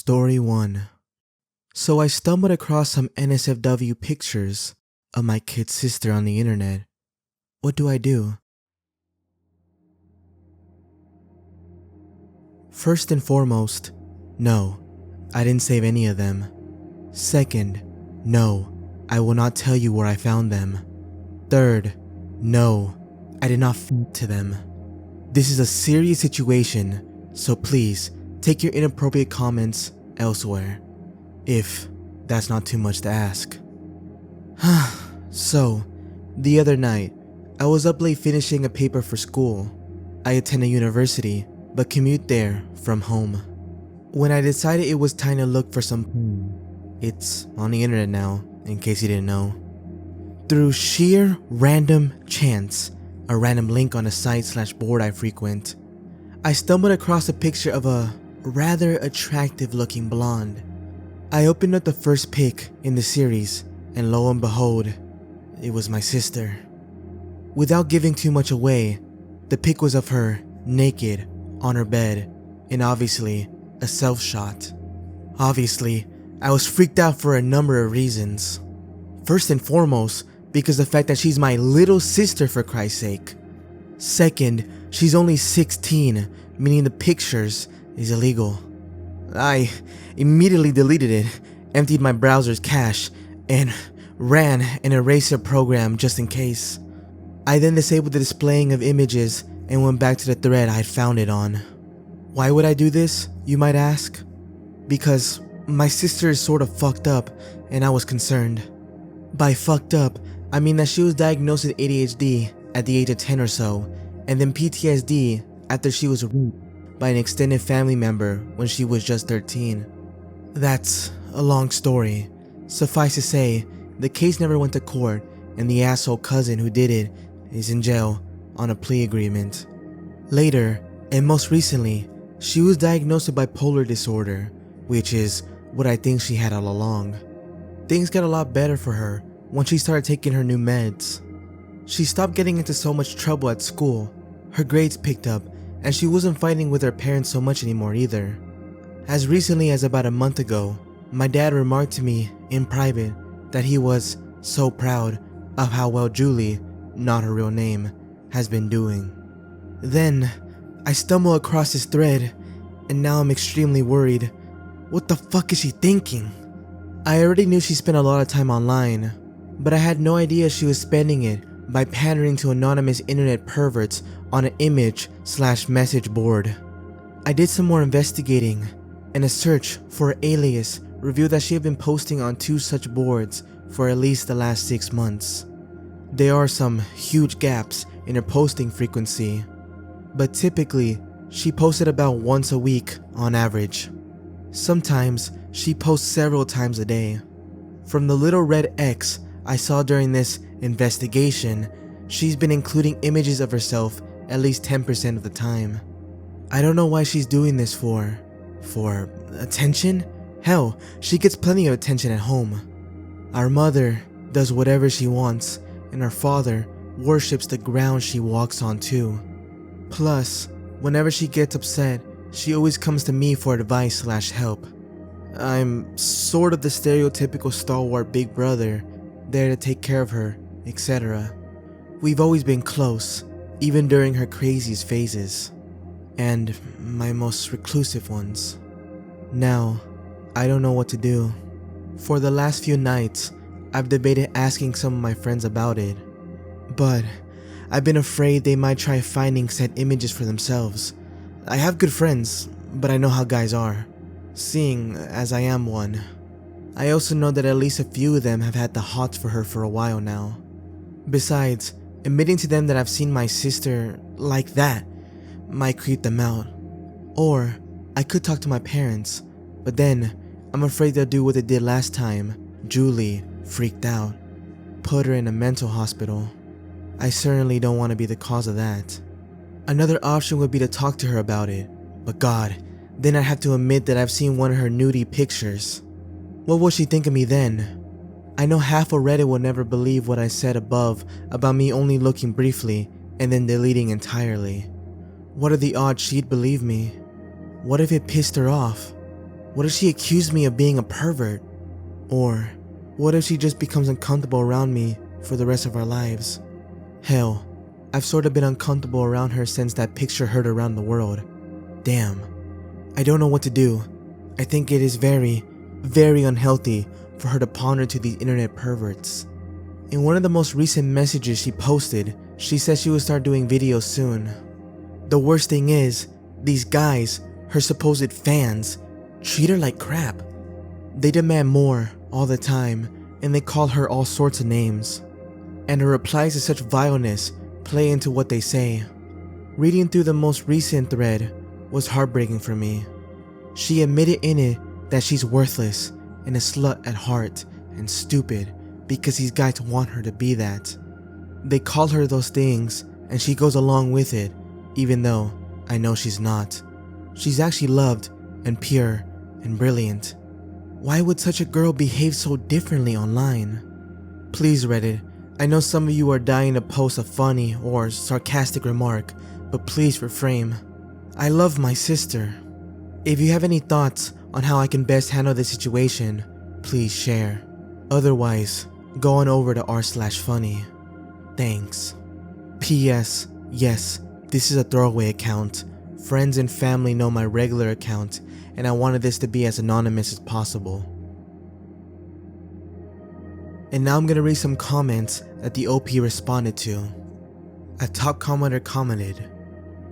Story 1. So I stumbled across some NSFW pictures of my kid sister on the internet. What do I do? First and foremost, no, I didn't save any of them. Second, no, I will not tell you where I found them. Third, no, I did not feed to them. This is a serious situation, so please take your inappropriate comments elsewhere, if that's not too much to ask. So, the other night, I was up late finishing a paper for school. I attend a university, but commute there from home. When I decided it was time to look for some it's on the internet now, in case you didn't know. Through sheer random chance, a random link on a site/board I frequent, I stumbled across a picture of a rather attractive looking blonde. I opened up the first pic in the series, and lo and behold, it was my sister. Without giving too much away, the pic was of her naked on her bed, and obviously a self shot. Obviously, I was freaked out for a number of reasons. First and foremost, because the fact that she's my little sister, for Christ's sake. Second, she's only 16, meaning the pictures is illegal. I immediately deleted it, emptied my browser's cache, and ran an eraser program just in case. I then disabled the displaying of images and went back to the thread I had found it on. Why would I do this, you might ask? Because my sister is sort of fucked up and I was concerned. By fucked up, I mean that she was diagnosed with ADHD at the age of 10 or so, and then PTSD after she was raped by an extended family member when she was just 13. That's a long story. Suffice to say, the case never went to court, and the asshole cousin who did it is in jail on a plea agreement. Later, and most recently, she was diagnosed with bipolar disorder, which is what I think she had all along. Things got a lot better for her once she started taking her new meds. She stopped getting into so much trouble at school, her grades picked up, and she wasn't fighting with her parents so much anymore either. As recently as about a month ago, my dad remarked to me in private that he was so proud of how well Julie, not her real name, has been doing. Then, I stumble across this thread, and now I'm extremely worried. What the fuck is she thinking? I already knew she spent a lot of time online, but I had no idea she was spending it by pandering to anonymous internet perverts on an image/message board. I did some more investigating, and a search for her alias revealed that she had been posting on 2 such boards for at least the last 6 months. There are some huge gaps in her posting frequency, but typically she posted about once a week on average. Sometimes she posts several times a day. From the little red X I saw during this investigation, she's been including images of herself at least 10% of the time. I don't know why she's doing this for attention? Hell, she gets plenty of attention at home. Our mother does whatever she wants, and our father worships the ground she walks on too. Plus, whenever she gets upset, she always comes to me for advice/help. I'm sort of the stereotypical stalwart big brother, there to take care of her, etc. We've always been close, even during her craziest phases, and my most reclusive ones. Now, I don't know what to do. For the last few nights, I've debated asking some of my friends about it, but I've been afraid they might try finding said images for themselves. I have good friends, but I know how guys are, seeing as I am one. I also know that at least a few of them have had the hots for her for a while now. Besides, admitting to them that I've seen my sister like that might creep them out. Or I could talk to my parents, but then I'm afraid they'll do what they did last time. Julie freaked out, put her in a mental hospital. I certainly don't want to be the cause of that. Another option would be to talk to her about it, but God, then I'd have to admit that I've seen one of her nudie pictures. What will she think of me then? I know half of Reddit will never believe what I said above about me only looking briefly and then deleting entirely. What are the odds she'd believe me? What if it pissed her off? What if she accused me of being a pervert? Or what if she just becomes uncomfortable around me for the rest of our lives? Hell, I've sort of been uncomfortable around her since that picture heard around the world. Damn, I don't know what to do. I think it is very, very unhealthy for her to pander to these internet perverts. In one of the most recent messages she posted, she said she would start doing videos soon. The worst thing is, these guys, her supposed fans, treat her like crap. They demand more all the time, and they call her all sorts of names. And her replies to such vileness play into what they say. Reading through the most recent thread was heartbreaking for me. She admitted in it that she's worthless and a slut at heart and stupid because these guys want her to be that. They call her those things and she goes along with it, even though I know she's not. She's actually loved and pure and brilliant. Why would such a girl behave so differently online? Please Reddit, I know some of you are dying to post a funny or sarcastic remark, but please refrain. I love my sister. If you have any thoughts on how I can best handle this situation, please share. Otherwise, go on over to r/funny. Thanks. P.S. Yes, this is a throwaway account. Friends and family know my regular account, and I wanted this to be as anonymous as possible. And now I'm gonna read some comments that the OP responded to. A top commenter commented,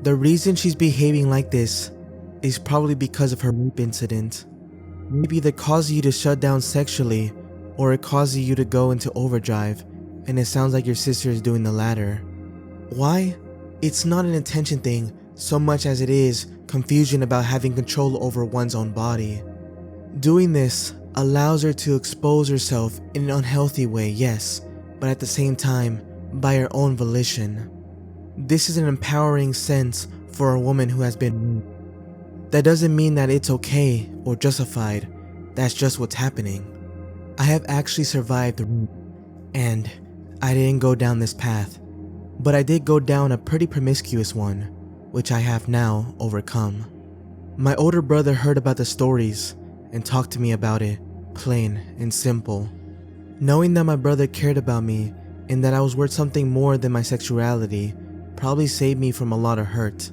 "The reason she's behaving like this is probably because of her rape incident. Maybe that caused you to shut down sexually, or it causes you to go into overdrive, and it sounds like your sister is doing the latter. Why? It's not an attention thing so much as it is confusion about having control over one's own body. Doing this allows her to expose herself in an unhealthy way, yes, but at the same time, by her own volition. This is an empowering sense for a woman who has been raped. That doesn't mean that it's okay or justified, that's just what's happening. I have actually survived the rape, and I didn't go down this path, but I did go down a pretty promiscuous one, which I have now overcome. My older brother heard about the stories and talked to me about it, plain and simple. Knowing that my brother cared about me and that I was worth something more than my sexuality probably saved me from a lot of hurt.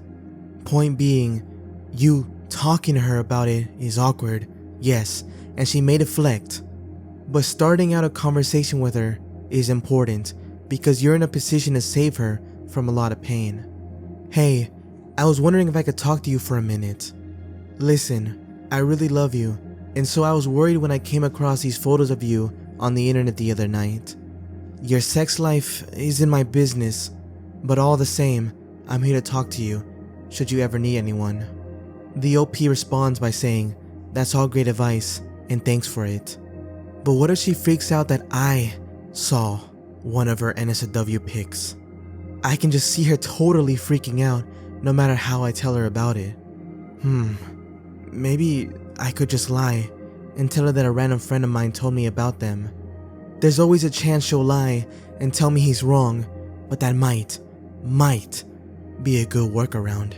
Point being, you talking to her about it is awkward, yes, and she may deflect. But starting out a conversation with her is important because you're in a position to save her from a lot of pain. Hey, I was wondering if I could talk to you for a minute. Listen, I really love you, and so I was worried when I came across these photos of you on the internet the other night. Your sex life isn't my business, but all the same, I'm here to talk to you, should you ever need anyone. The OP responds by saying, "That's all great advice, and thanks for it. But what if she freaks out that I saw one of her NSFW pics? I can just see her totally freaking out no matter how I tell her about it. Maybe I could just lie and tell her that a random friend of mine told me about them. There's always a chance she'll lie and tell me he's wrong, but that might be a good workaround.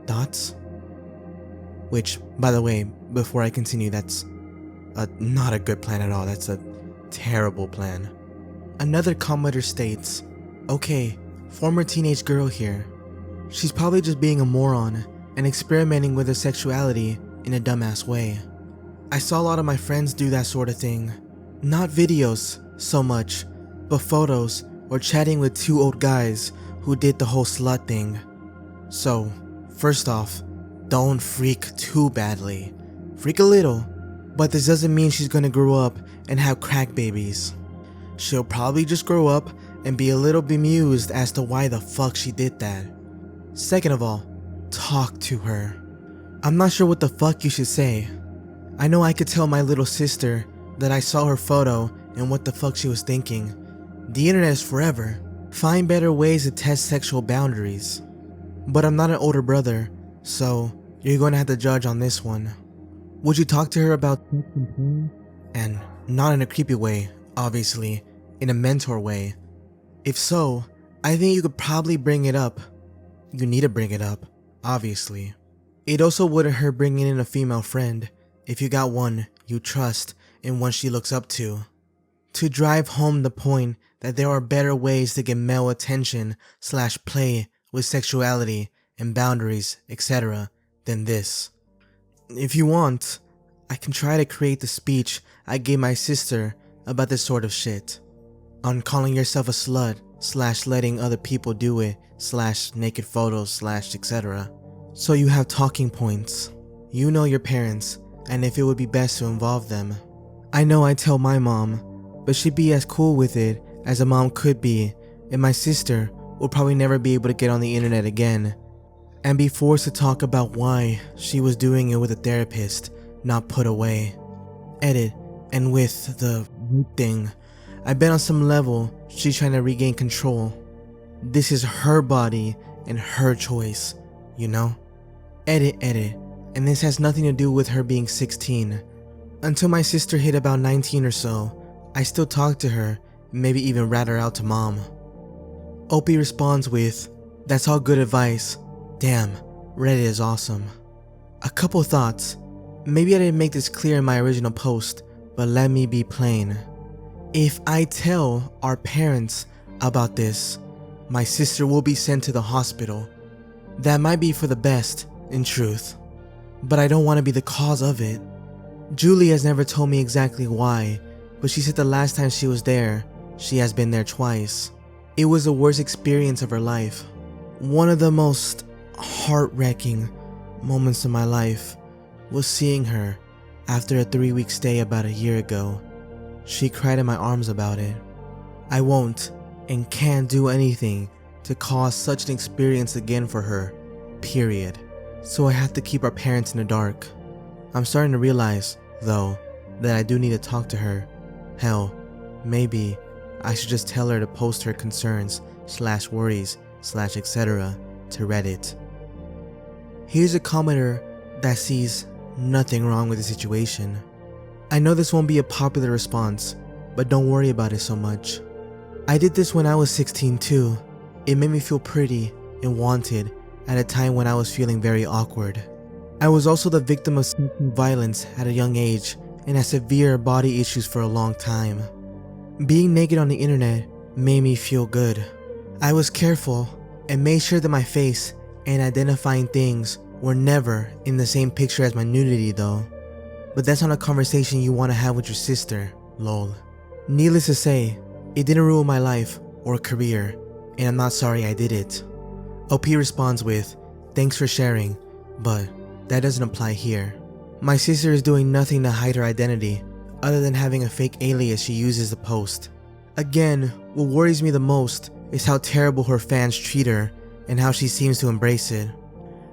Thoughts?" Which, by the way, before I continue, that's not a good plan at all. That's a terrible plan. Another commenter states, "Okay, former teenage girl here. She's probably just being a moron and experimenting with her sexuality in a dumbass way. I saw a lot of my friends do that sort of thing. Not videos so much, but photos or chatting with two old guys who did the whole slut thing. So, first off, don't freak too badly. Freak a little, but this doesn't mean she's gonna grow up and have crack babies. She'll probably just grow up and be a little bemused as to why the fuck she did that. Second of all, talk to her. I'm not sure what the fuck you should say. I know I could tell my little sister that I saw her photo and what the fuck she was thinking. The internet is forever. Find better ways to test sexual boundaries. But I'm not an older brother, so you're going to have to judge on this one. Would you talk to her about sex and porn? And not in a creepy way, obviously, in a mentor way. If so, I think you could probably bring it up. You need to bring it up, obviously. It also wouldn't hurt bringing in a female friend, if you got one you trust and one she looks up to drive home the point that there are better ways to get male attention / play with sexuality and boundaries, etc. than this. If you want, I can try to create the speech I gave my sister about this sort of shit. On calling yourself a slut / letting other people do it / naked photos / etc. So you have talking points. You know your parents and if it would be best to involve them. I know I tell my mom, but she'd be as cool with it as a mom could be, and my sister will probably never be able to get on the internet again and be forced to talk about why she was doing it with a therapist, not put away. Edit, and with the thing, I bet on some level she's trying to regain control. This is her body and her choice, you know? Edit, and this has nothing to do with her being 16. Until my sister hit about 19 or so, I still talk to her, maybe even rat her out to mom. Opie responds with, "That's all good advice. Damn, Reddit is awesome." A couple thoughts. Maybe I didn't make this clear in my original post, but let me be plain. If I tell our parents about this, my sister will be sent to the hospital. That might be for the best, in truth, but I don't want to be the cause of it. Julie has never told me exactly why, but she said the last time she was there, she has been there twice. It was the worst experience of her life. One of the most heart-wrenching moments of my life was seeing her after a 3-week stay about a year ago. She cried in my arms about it. I won't and can't do anything to cause such an experience again for her, period. So I have to keep our parents in the dark. I'm starting to realize, though, that I do need to talk to her. Hell, maybe I should just tell her to post her concerns / worries / etc. to Reddit. Here's a commenter that sees nothing wrong with the situation. I know this won't be a popular response, but don't worry about it so much. I did this when I was 16 too. It made me feel pretty and wanted at a time when I was feeling very awkward. I was also the victim of sexual violence at a young age and had severe body issues for a long time. Being naked on the internet made me feel good. I was careful and made sure that my face and identifying things were never in the same picture as my nudity though. But that's not a conversation you want to have with your sister, lol. Needless to say, it didn't ruin my life or career, and I'm not sorry I did it. OP responds with, "Thanks for sharing, but that doesn't apply here." My sister is doing nothing to hide her identity other than having a fake alias she uses to post. Again, what worries me the most is how terrible her fans treat her and how she seems to embrace it.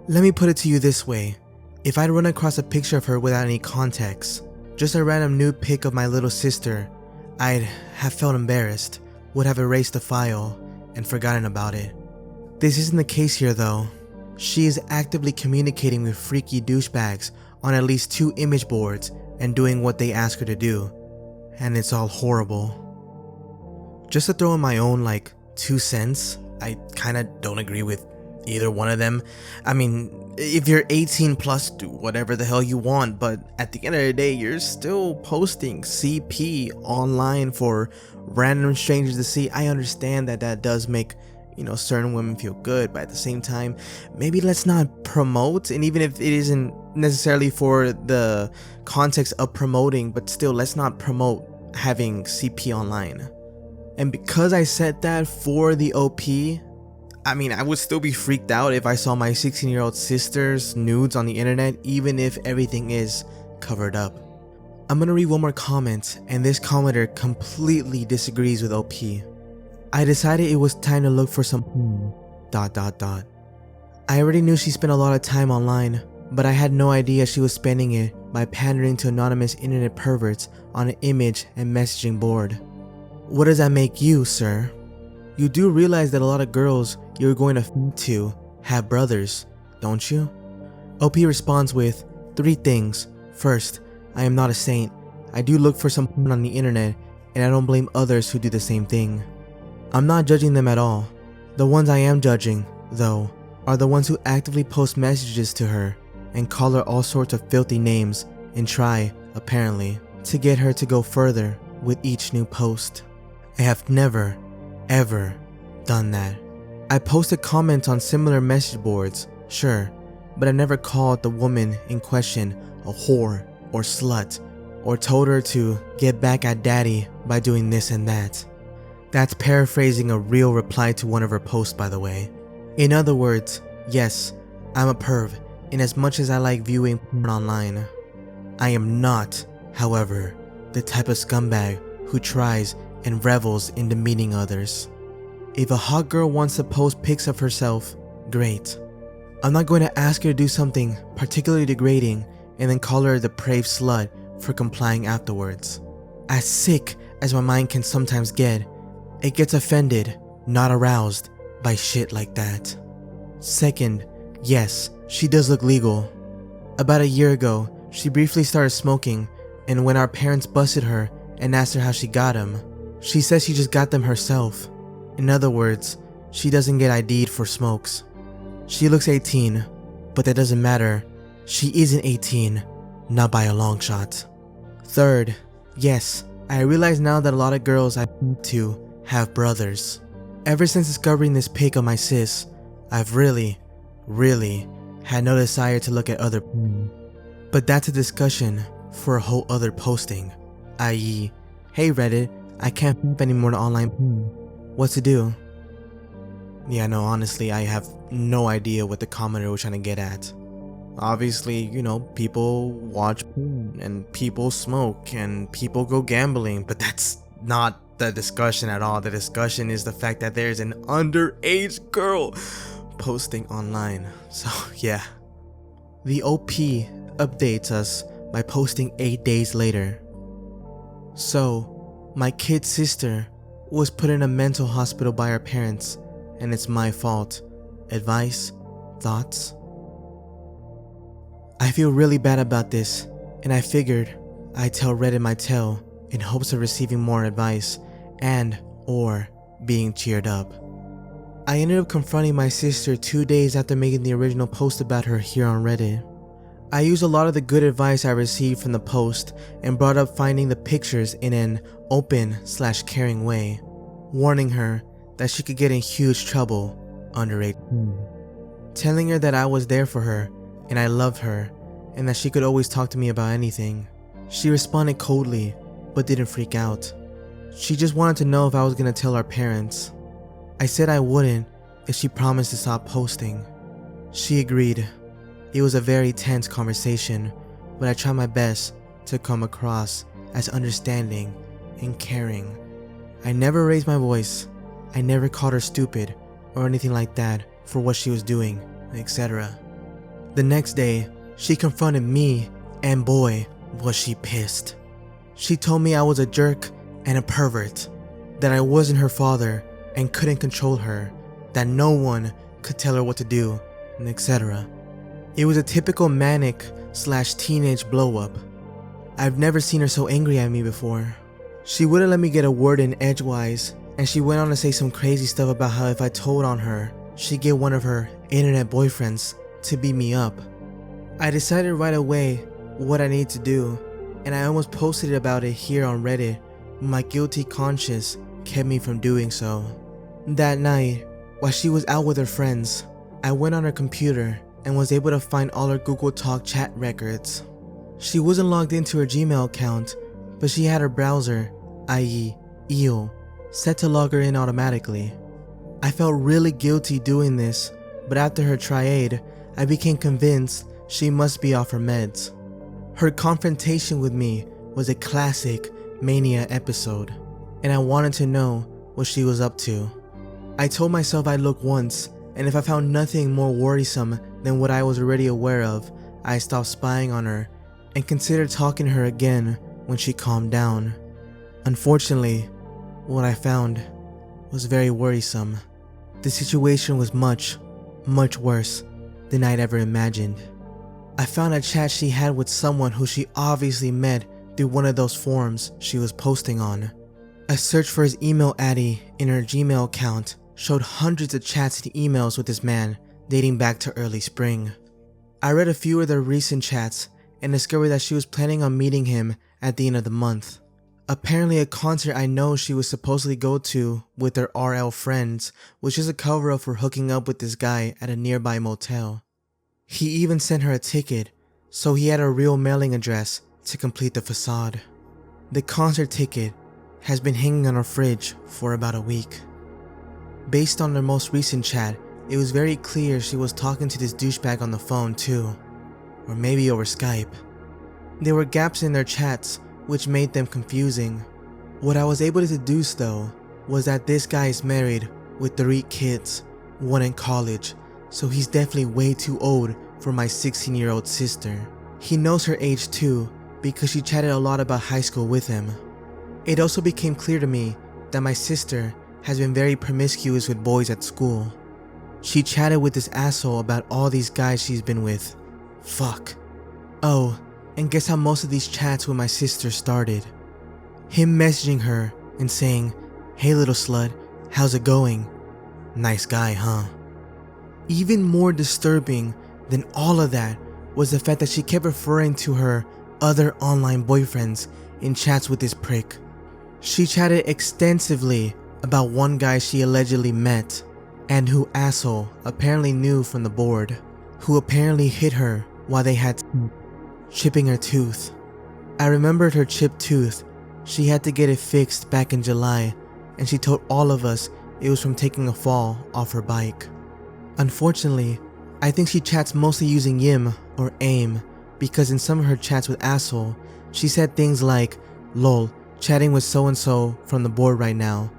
Let me put it to you this way. If I'd run across a picture of her without any context, just a random nude pic of my little sister, I'd have felt embarrassed, would have erased the file, and forgotten about it. This isn't the case here though. She is actively communicating with freaky douchebags on at least 2 image boards and doing what they ask her to do, and it's all horrible. Just to throw in my own 2 cents, I kinda don't agree with either one of them. I mean, if you're 18 plus, do whatever the hell you want, but at the end of the day, you're still posting CP online for random strangers to see. I understand that that does make, certain women feel good, but at the same time, maybe let's not promote, and even if it isn't necessarily for the context of promoting, but still, let's not promote having CP online. And because I said that for the OP, I mean, I would still be freaked out if I saw my 16-year-old sister's nudes on the internet, even if everything is covered up. I'm gonna read one more comment, and this commenter completely disagrees with OP. I decided it was time to look for some I already knew she spent a lot of time online, but I had no idea she was spending it by pandering to anonymous internet perverts on an image and messaging board. What does that make you, sir? You do realize that a lot of girls you're going to feed to have brothers, don't you? OP responds with 3 things. First, I am not a saint. I do look for some porn on the internet, and I don't blame others who do the same thing. I'm not judging them at all. The ones I am judging, though, are the ones who actively post messages to her and call her all sorts of filthy names and try, apparently, to get her to go further with each new post. I have never, ever done that. I posted comments on similar message boards, sure, but I never called the woman in question a whore or slut, or told her to get back at daddy by doing this and that. That's paraphrasing a real reply to one of her posts, by the way. In other words, yes, I'm a perv in as much as I like viewing porn online. I am not, however, the type of scumbag who tries and revels in demeaning others. If a hot girl wants to post pics of herself, great. I'm not going to ask her to do something particularly degrading and then call her a depraved slut for complying afterwards. As sick as my mind can sometimes get, it gets offended, not aroused, by shit like that. Second, yes, she does look legal. About a year ago, she briefly started smoking, and when our parents busted her and asked her how she got them, she says she just got them herself. In other words, she doesn't get ID'd for smokes. She looks 18, but that doesn't matter. She isn't 18, not by a long shot. Third, yes, I realize now that a lot of girls I talk to have brothers. Ever since discovering this pic of my sis, I've really had no desire to look at other porn. But that's a discussion for a whole other posting, i.e., hey Reddit, I can't flip anymore to online porn. What to do? Yeah, no, honestly, I have no idea what the commenter was trying to get at. Obviously, you know, people watch porn and people smoke and people go gambling, but that's not the discussion at all. The discussion is the fact that there's an underage girl posting online. So yeah. The OP updates us by posting 8 days later. So, my kid's sister was put in a mental hospital by her parents, and it's my fault. Advice? Thoughts? I feel really bad about this, and I figured I'd tell Reddit my tale in hopes of receiving more advice and or being cheered up. I ended up confronting my sister 2 days after making the original post about her here on Reddit. I used a lot of the good advice I received from the post and brought up finding the pictures in an open/caring way, warning her that she could get in huge trouble underage. Telling her that I was there for her and I loved her and that she could always talk to me about anything. She responded coldly but didn't freak out. She just wanted to know if I was gonna tell our parents. I said I wouldn't if she promised to stop posting. She agreed. It was a very tense conversation, but I tried my best to come across as understanding and caring. I never raised my voice. I never called her stupid or anything like that for what she was doing, etc. The next day, she confronted me, and boy, was she pissed. She told me I was a jerk and a pervert, that I wasn't her father and couldn't control her, that no one could tell her what to do, and etc. It was a typical manic/teenage blow up. I've never seen her so angry at me before. She wouldn't let me get a word in edgewise, and she went on to say some crazy stuff about how if I told on her, she'd get one of her internet boyfriends to beat me up. I decided right away what I needed to do, and I almost posted about it here on Reddit, but my guilty conscience kept me from doing so. That night, while she was out with her friends, I went on her computer and was able to find all her Google Talk chat records. She wasn't logged into her Gmail account, but she had her browser, i.e. EO, set to log her in automatically. I felt really guilty doing this, but after her triade, I became convinced she must be off her meds. Her confrontation with me was a classic mania episode, and I wanted to know what she was up to. I told myself I'd look once, and if I found nothing more worrisome than what I was already aware of, I stopped spying on her and considered talking to her again when she calmed down. Unfortunately, what I found was very worrisome. The situation was much worse than I'd ever imagined. I found a chat she had with someone who she obviously met through one of those forums she was posting on. A search for his email ID in her Gmail account showed hundreds of chats and emails with this man dating back to early spring. I read a few of their recent chats and discovered that she was planning on meeting him at the end of the month. Apparently a concert I know she was supposedly go to with her RL friends was just a cover up for hooking up with this guy at a nearby motel. He even sent her a ticket, so he had a real mailing address to complete the facade. The concert ticket has been hanging on her fridge for about a week. Based on their most recent chat, it was very clear she was talking to this douchebag on the phone too, or maybe over Skype. There were gaps in their chats which made them confusing. What I was able to deduce though was that this guy is married with 3 kids, 1 in college, so he's definitely way too old for my 16-year-old sister. He knows her age too because she chatted a lot about high school with him. It also became clear to me that my sister has been very promiscuous with boys at school. She chatted with this asshole about all these guys she's been with. Fuck. Oh, and guess how most of these chats with my sister started? Him messaging her and saying, "Hey little slut, how's it going? Nice guy, huh?" Even more disturbing than all of that was the fact that she kept referring to her other online boyfriends in chats with this prick. She chatted extensively about one guy she allegedly met and who asshole apparently knew from the board, who apparently hit her while they had chipping her tooth. I remembered her chipped tooth. She had to get it fixed back in July, and she told all of us it was from taking a fall off her bike. Unfortunately, I think she chats mostly using Yim or AIM, because in some of her chats with asshole, she said things like, "Lol, chatting with so-and-so from the board right now.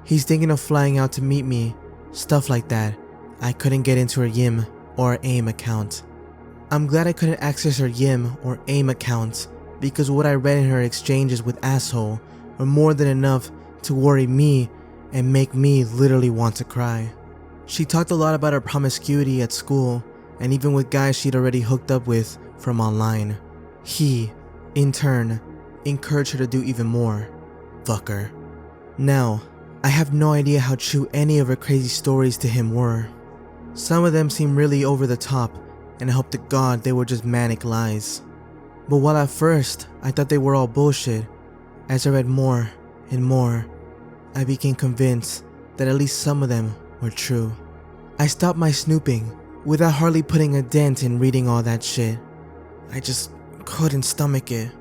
He's thinking of flying out to meet me," stuff like that. I couldn't get into her Yim or AIM account. I'm glad I couldn't access her Yim or AIM accounts because what I read in her exchanges with asshole were more than enough to worry me and make me literally want to cry. She talked a lot about her promiscuity at school and even with guys she'd already hooked up with from online. He, in turn, encouraged her to do even more. Fucker. Now, I have no idea how true any of her crazy stories to him were. Some of them seem really over the top, and I hope to God they were just manic lies. But while at first I thought they were all bullshit, as I read more and more, I became convinced that at least some of them were true. I stopped my snooping without hardly putting a dent in reading all that shit. I just couldn't stomach it.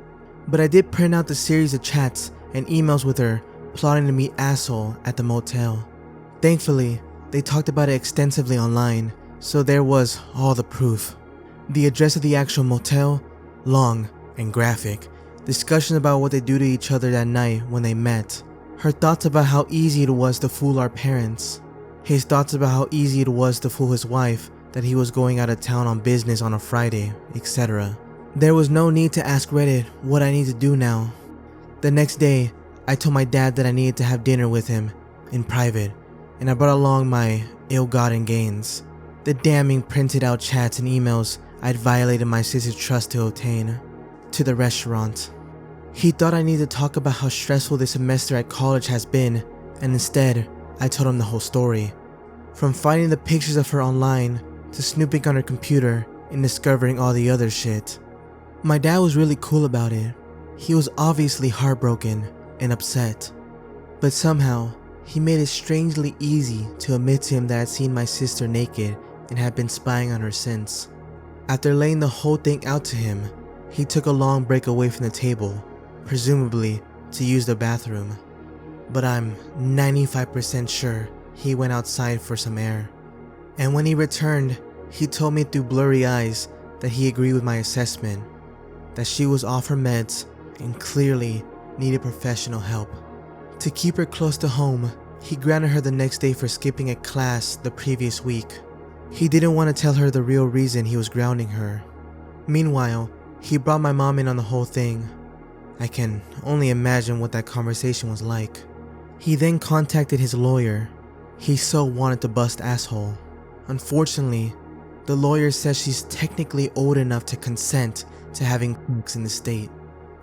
But I did print out the series of chats and emails with her plotting to meet asshole at the motel. Thankfully, they talked about it extensively online, so there was all the proof. The address of the actual motel, long and graphic. Discussion about what they do to each other that night when they met. Her thoughts about how easy it was to fool our parents. His thoughts about how easy it was to fool his wife that he was going out of town on business on a Friday, etc. There was no need to ask Reddit what I need to do now. The next day, I told my dad that I needed to have dinner with him in private, and I brought along my ill-gotten gains. The damning printed out chats and emails I'd violated my sister's trust to obtain, to the restaurant. He thought I needed to talk about how stressful this semester at college has been, and instead, I told him the whole story. From finding the pictures of her online, to snooping on her computer, and discovering all the other shit. My dad was really cool about it. He was obviously heartbroken and upset, but somehow, he made it strangely easy to admit to him that I'd seen my sister naked and had been spying on her since. After laying the whole thing out to him, he took a long break away from the table, presumably to use the bathroom. But I'm 95% sure he went outside for some air. And when he returned, he told me through blurry eyes that he agreed with my assessment, that she was off her meds and clearly needed professional help. To keep her close to home, he grounded her the next day for skipping a class the previous week. He didn't want to tell her the real reason he was grounding her. Meanwhile, he brought my mom in on the whole thing. I can only imagine what that conversation was like. He then contacted his lawyer. He so wanted to bust asshole. Unfortunately, the lawyer says she's technically old enough to consent to having sex in the state,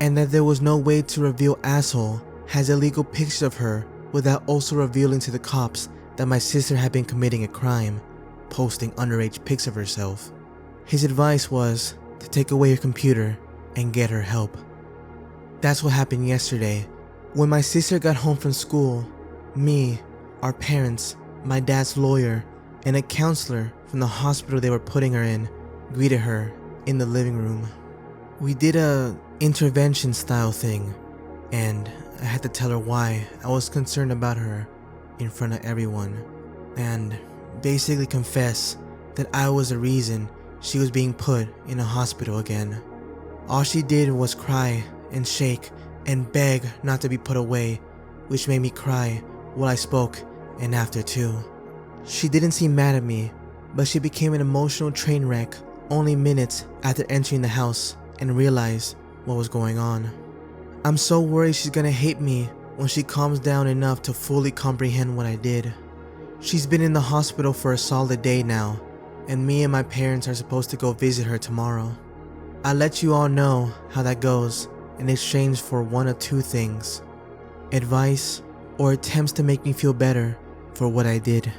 and that there was no way to reveal asshole has illegal pictures of her without also revealing to the cops that my sister had been committing a crime, posting underage pics of herself. His advice was to take away her computer and get her help. That's what happened yesterday. When my sister got home from school, me, our parents, my dad's lawyer, and a counselor from the hospital they were putting her in greeted her in the living room. We did a intervention style thing, and I had to tell her why I was concerned about her in front of everyone, and basically confess that I was the reason she was being put in a hospital again. All she did was cry and shake and beg not to be put away, which made me cry while I spoke and after too. She didn't seem mad at me, but she became an emotional train wreck only minutes after entering the house and realized what was going on. I'm so worried she's gonna hate me when she calms down enough to fully comprehend what I did. She's been in the hospital for a solid day now, and me and my parents are supposed to go visit her tomorrow. I'll let you all know how that goes in exchange for one of two things: advice or attempts to make me feel better for what I did.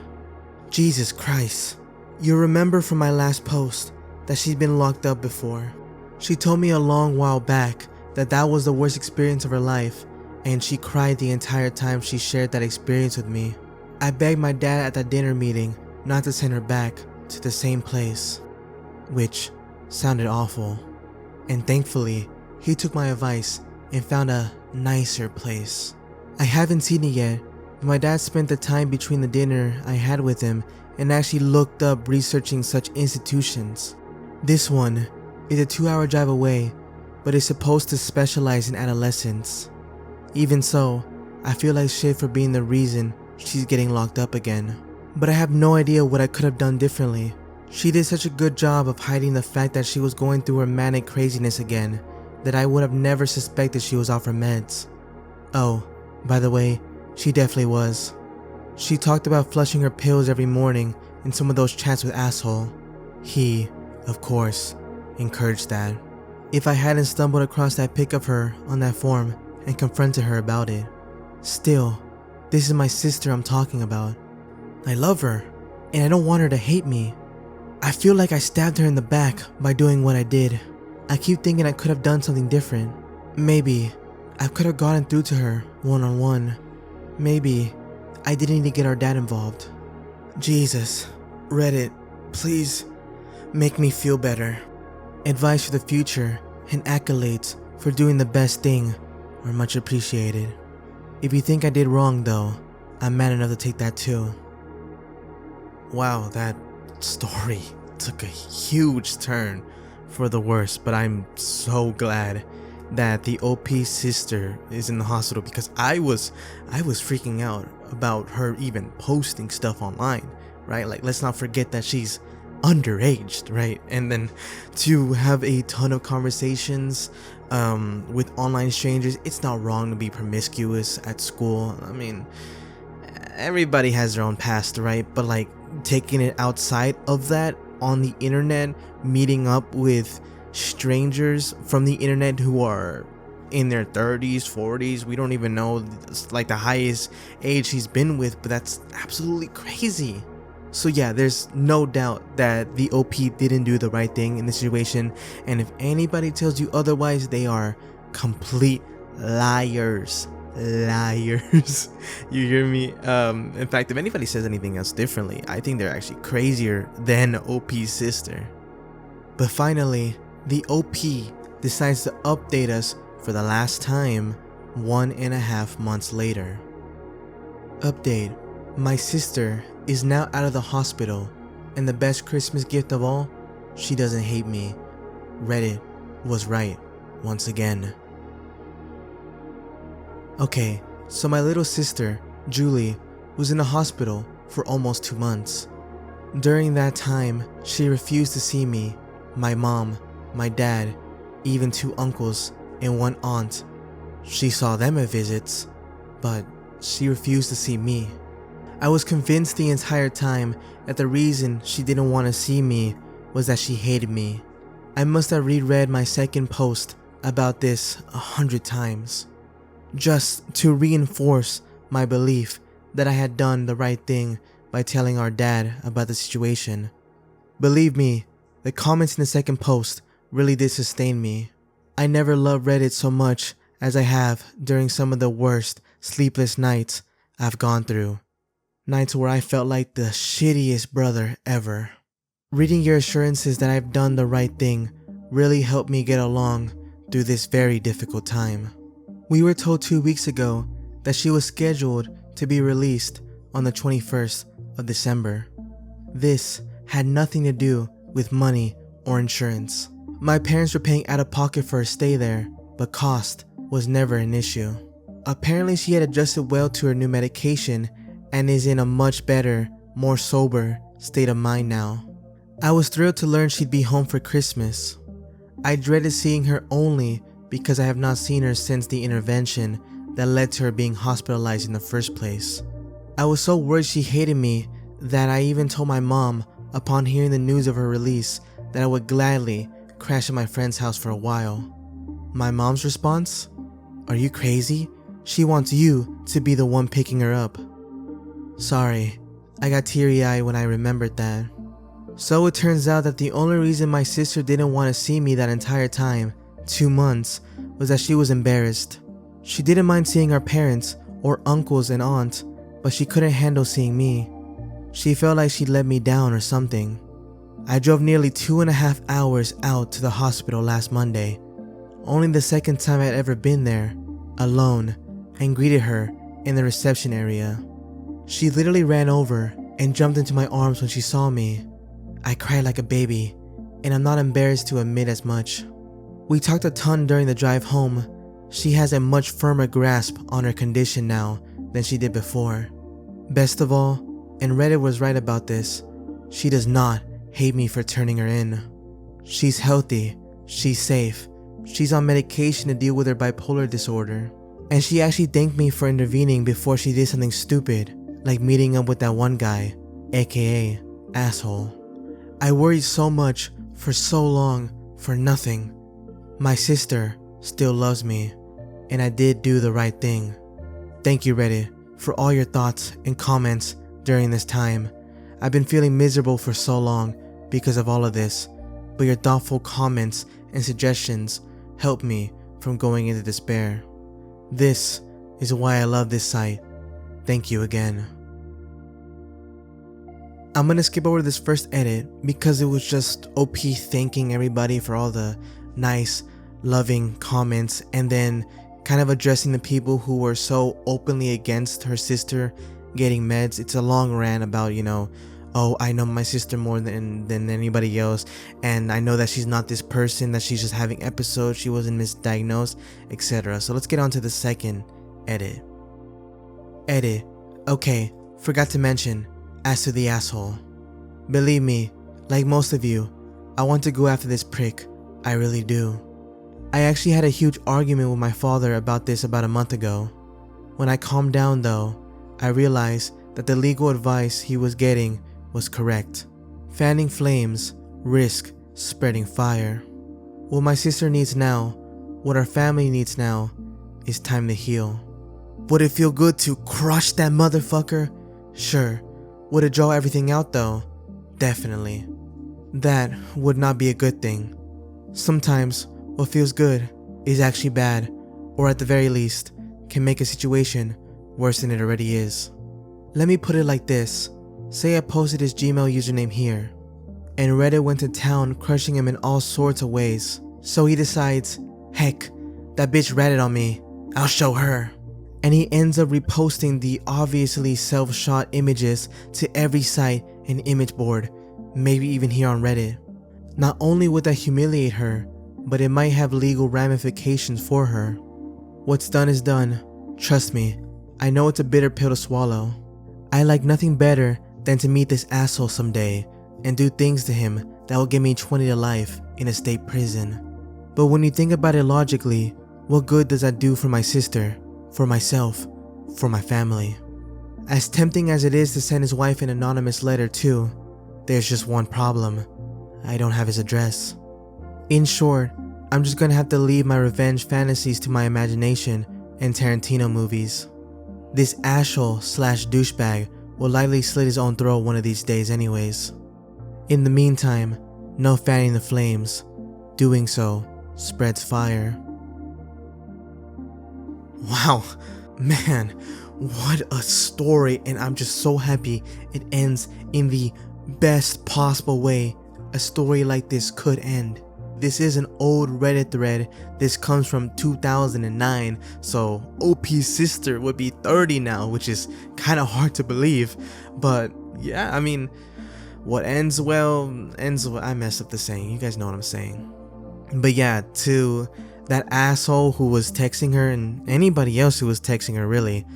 Jesus Christ. You'll remember from my last post that she'd been locked up before. She told me a long while back that that was the worst experience of her life, and she cried the entire time she shared that experience with me. I begged my dad at that dinner meeting not to send her back to the same place, which sounded awful. And thankfully, he took my advice and found a nicer place. I haven't seen it yet, but my dad spent the time between the dinner I had with him and actually looked up researching such institutions. This one is a 2-hour drive away, but is supposed to specialize in adolescents. Even so, I feel like shit for being the reason she's getting locked up again. But I have no idea what I could have done differently. She did such a good job of hiding the fact that she was going through her manic craziness again that I would have never suspected she was off her meds. Oh, by the way, she definitely was. She talked about flushing her pills every morning in some of those chats with asshole. He, of course, encouraged that. If I hadn't stumbled across that pic of her on that forum and confronted her about it. Still, this is my sister I'm talking about. I love her, and I don't want her to hate me. I feel like I stabbed her in the back by doing what I did. I keep thinking I could have done something different. Maybe I could have gotten through to her one-on-one. Maybe I didn't need to get our dad involved. Jesus, Reddit, please make me feel better. Advice for the future and accolades for doing the best thing are much appreciated. If you think I did wrong though, I'm man enough to take that too. Wow, that story took a huge turn for the worse, but I'm so glad that the OP sister is in the hospital, because I was freaking out about her even posting stuff online, right? Like, let's not forget that she's underage, right? And then to have a ton of conversations with online strangers. It's not wrong to be promiscuous at school. I mean, everybody has their own past, right? But like taking it outside of that on the internet, meeting up with strangers from the internet who are in their 30s, 40s. We don't even know like the highest age he's been with, but that's absolutely crazy. So yeah, there's no doubt that the OP didn't do the right thing in this situation, and if anybody tells you otherwise, they are complete liars. Liars. You hear me? In fact, if anybody says anything else differently, I think they're actually crazier than OP's sister. But finally, the OP decides to update us for the last time 1.5 months later. Update: my sister is now out of the hospital, and the best Christmas gift of all, she doesn't hate me. Reddit was right once again. Okay, so my little sister, Julie, was in the hospital for almost 2 months. During that time, she refused to see me, my mom, my dad, even 2 uncles and 1 aunt. She saw them at visits, but she refused to see me. I was convinced the entire time that the reason she didn't want to see me was that she hated me. I must have reread my second post about this 100 times, just to reinforce my belief that I had done the right thing by telling our dad about the situation. Believe me, the comments in the second post really did sustain me. I never loved Reddit so much as I have during some of the worst sleepless nights I've gone through. Nights where I felt like the shittiest brother ever. Reading your assurances that I've done the right thing really helped me get along through this very difficult time. We were told 2 weeks ago that she was scheduled to be released on the 21st of December. This had nothing to do with money or insurance. My parents were paying out of pocket for her stay there, but cost was never an issue. Apparently she had adjusted well to her new medication and is in a much better, more sober state of mind now. I was thrilled to learn she'd be home for Christmas. I dreaded seeing her only because I have not seen her since the intervention that led to her being hospitalized in the first place. I was so worried she hated me that I even told my mom upon hearing the news of her release that I would gladly crash at my friend's house for a while. My mom's response? Are you crazy? She wants you to be the one picking her up. Sorry, I got teary-eyed when I remembered that. So it turns out that the only reason my sister didn't want to see me that entire time, 2 months, was that she was embarrassed. She didn't mind seeing our parents or uncles and aunts, but she couldn't handle seeing me. She felt like she'd let me down or something. I drove nearly 2.5 hours out to the hospital last Monday, only the second time I'd ever been there, alone, and greeted her in the reception area. She literally ran over and jumped into my arms when she saw me. I cried like a baby, and I'm not embarrassed to admit as much. We talked a ton during the drive home. She has a much firmer grasp on her condition now than she did before. Best of all, and Reddit was right about this, she does not hate me for turning her in. She's healthy, she's safe, she's on medication to deal with her bipolar disorder, and she actually thanked me for intervening before she did something stupid, like meeting up with that one guy, aka asshole. I worried so much for so long for nothing. My sister still loves me, and I did do the right thing. Thank you, Reddit, for all your thoughts and comments during this time. I've been feeling miserable for so long because of all of this, but your thoughtful comments and suggestions helped me from going into despair. This is why I love this site. Thank you again. I'm gonna skip over this first edit because it was just OP thanking everybody for all the nice, loving comments, and then kind of addressing the people who were so openly against her sister getting meds. It's a long rant about, oh, I know my sister more than anybody else, and I know that she's not this person, that she's just having episodes, she wasn't misdiagnosed, etc. So let's get on to the second edit. Okay, forgot to mention, as to the asshole. Believe me, like most of you, I want to go after this prick. I really do. I actually had a huge argument with my father about this about a month ago. When I calmed down though, I realized that the legal advice he was getting was correct. Fanning flames risk spreading fire. What my sister needs now, what our family needs now, is time to heal. Would it feel good to crush that motherfucker? Sure. Would it draw everything out though? Definitely. That would not be a good thing. Sometimes what feels good is actually bad, or at the very least, can make a situation worse than it already is. Let me put it like this. Say I posted his Gmail username here, and Reddit went to town crushing him in all sorts of ways. So he decides, heck, that bitch ratted on me, I'll show her. And he ends up reposting the obviously self-shot images to every site and image board, maybe even here on Reddit. Not only would that humiliate her, but it might have legal ramifications for her. What's done is done. Trust me, I know it's a bitter pill to swallow. I like nothing better than to meet this asshole someday and do things to him that will give me 20 to life in a state prison. But when you think about it logically, what good does that do for my sister, for myself, for my family? As tempting as it is to send his wife an anonymous letter too, there's just one problem. I don't have his address. In short, I'm just gonna have to leave my revenge fantasies to my imagination and Tarantino movies. This asshole / douchebag will likely slit his own throat one of these days anyways. In the meantime, no fanning the flames. Doing so spreads fire. Wow, man, what a story, and I'm just so happy it ends in the best possible way a story like this could end. This is an old Reddit thread. This comes from 2009, so OP's sister would be 30 now, which is kind of hard to believe. But yeah, I mean, what ends well ends well. I messed up the saying, you guys know what I'm saying. But yeah, to that asshole who was texting her and anybody else who was texting her, really,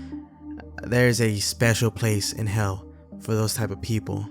there's a special place in hell for those type of people.